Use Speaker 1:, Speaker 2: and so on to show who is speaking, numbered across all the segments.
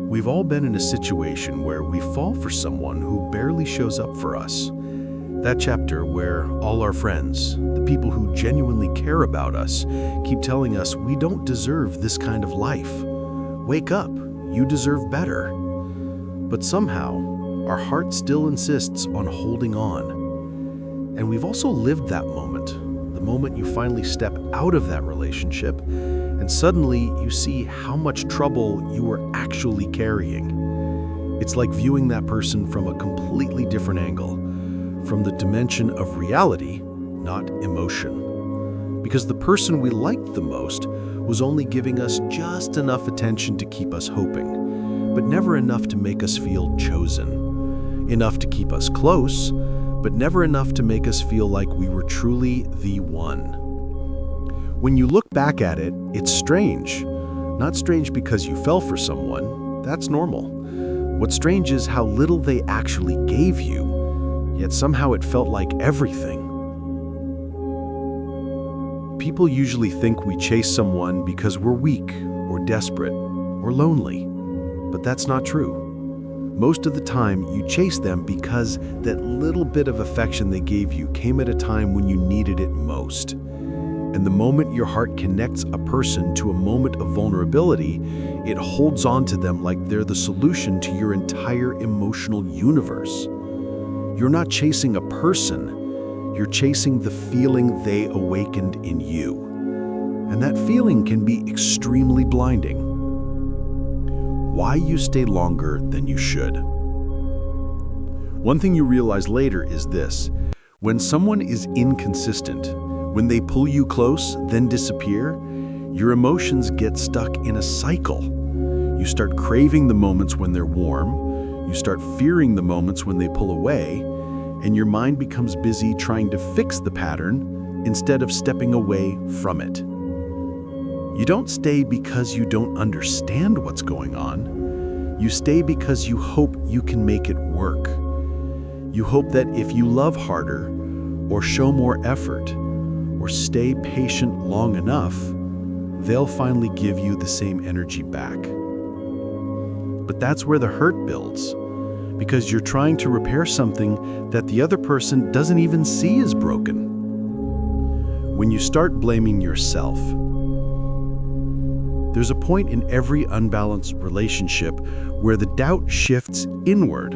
Speaker 1: We've all been in a situation where we fall for someone who barely shows up for us. That chapter where all our friends, the people who genuinely care about us, keep telling us we don't deserve this kind of life. Wake up, you deserve better. But somehow, our heart still insists on holding on. And we've also lived that moment, the moment you finally step out of that relationship, and suddenly you see how much trouble you were actually carrying. It's like viewing that person from a completely different angle, from the dimension of reality, not emotion. Because the person we liked the most was only giving us just enough attention to keep us hoping, but never enough to make us feel chosen. Enough to keep us close, but never enough to make us feel like we were truly the one. When you look back at it, it's strange. Not strange because you fell for someone, that's normal. What's strange is how little they actually gave you, yet somehow it felt like everything. People usually think we chase someone because we're weak or desperate or lonely, but that's not true. Most of the time, you chase them because that little bit of affection they gave you came at a time when you needed it most. And the moment your heart connects a person to a moment of vulnerability, it holds on to them like they're the solution to your entire emotional universe. You're not chasing a person, you're chasing the feeling they awakened in you. And that feeling can be extremely blinding. Why you stay longer than you should. One thing you realize later is this: when someone is inconsistent, when they pull you close, then disappear, your emotions get stuck in a cycle. You start craving the moments when they're warm, you start fearing the moments when they pull away, and your mind becomes busy trying to fix the pattern instead of stepping away from it. You don't stay because you don't understand what's going on. You stay because you hope you can make it work. You hope that if you love harder, or show more effort, or stay patient long enough, they'll finally give you the same energy back. But that's where the hurt builds, because you're trying to repair something that the other person doesn't even see as broken. When you start blaming yourself, there's a point in every unbalanced relationship where the doubt shifts inward.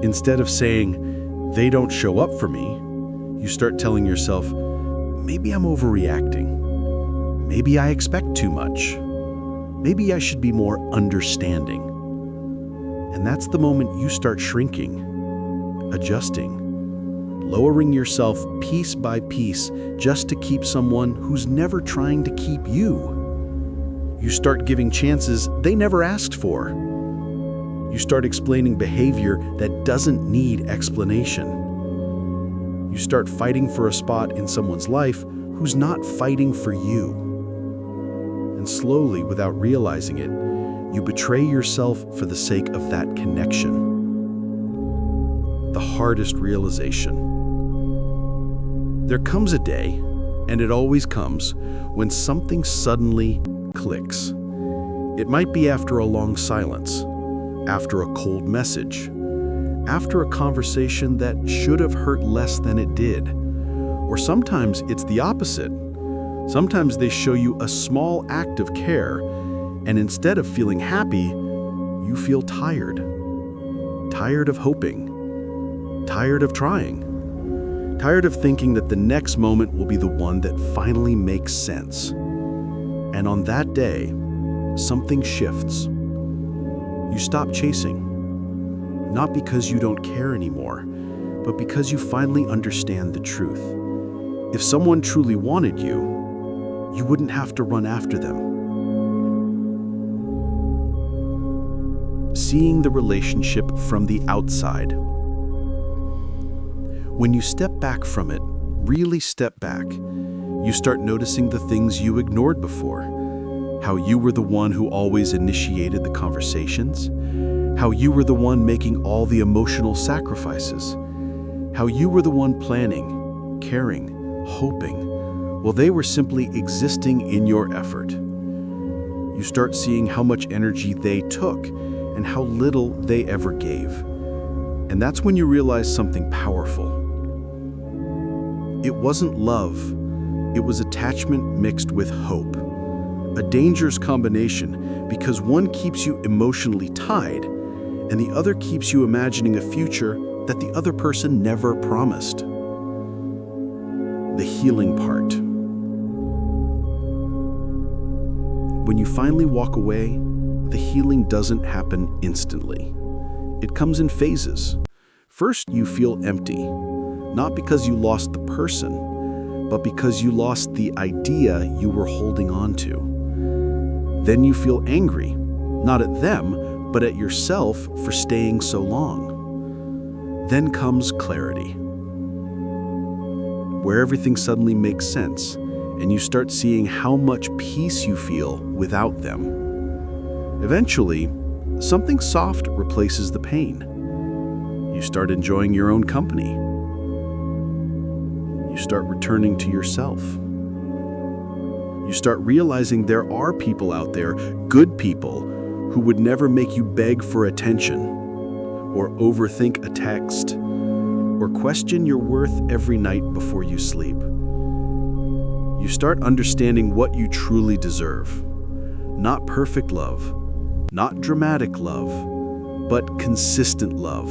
Speaker 1: Instead of saying, "They don't show up for me," you start telling yourself, "Maybe I'm overreacting. Maybe I expect too much. Maybe I should be more understanding." And that's the moment you start shrinking, adjusting, lowering yourself piece by piece just to keep someone who's never trying to keep you. You start giving chances they never asked for. You start explaining behavior that doesn't need explanation. You start fighting for a spot in someone's life who's not fighting for you. And slowly, without realizing it, you betray yourself for the sake of that connection. The hardest realization. There comes a day, and it always comes, when something suddenly clicks. It might be after a long silence, after a cold message, after a conversation that should have hurt less than it did. Or sometimes it's the opposite. Sometimes they show you a small act of care, and instead of feeling happy, you feel tired. Tired of hoping. Tired of trying. Tired of thinking that the next moment will be the one that finally makes sense. And on that day, something shifts. You stop chasing. Not because you don't care anymore, but because you finally understand the truth. If someone truly wanted you, you wouldn't have to run after them. Seeing the relationship from the outside. When you step back from it, really step back, you start noticing the things you ignored before. How you were the one who always initiated the conversations. How you were the one making all the emotional sacrifices. How you were the one planning, caring, hoping, while they were simply existing in your effort. You start seeing how much energy they took and how little they ever gave. And that's when you realize something powerful. It wasn't love, it was attachment mixed with hope. A dangerous combination because one keeps you emotionally tied and the other keeps you imagining a future that the other person never promised. The healing part. When you finally walk away, the healing doesn't happen instantly. It comes in phases. First, you feel empty, not because you lost the person, but because you lost the idea you were holding on to. Then you feel angry, not at them, but at yourself for staying so long. Then comes clarity, where everything suddenly makes sense, and you start seeing how much peace you feel without them. Eventually, something soft replaces the pain. You start enjoying your own company. You start returning to yourself. You start realizing there are people out there, good people, who would never make you beg for attention, or overthink a text, or question your worth every night before you sleep. You start understanding what you truly deserve. Not perfect love, not dramatic love, but consistent love.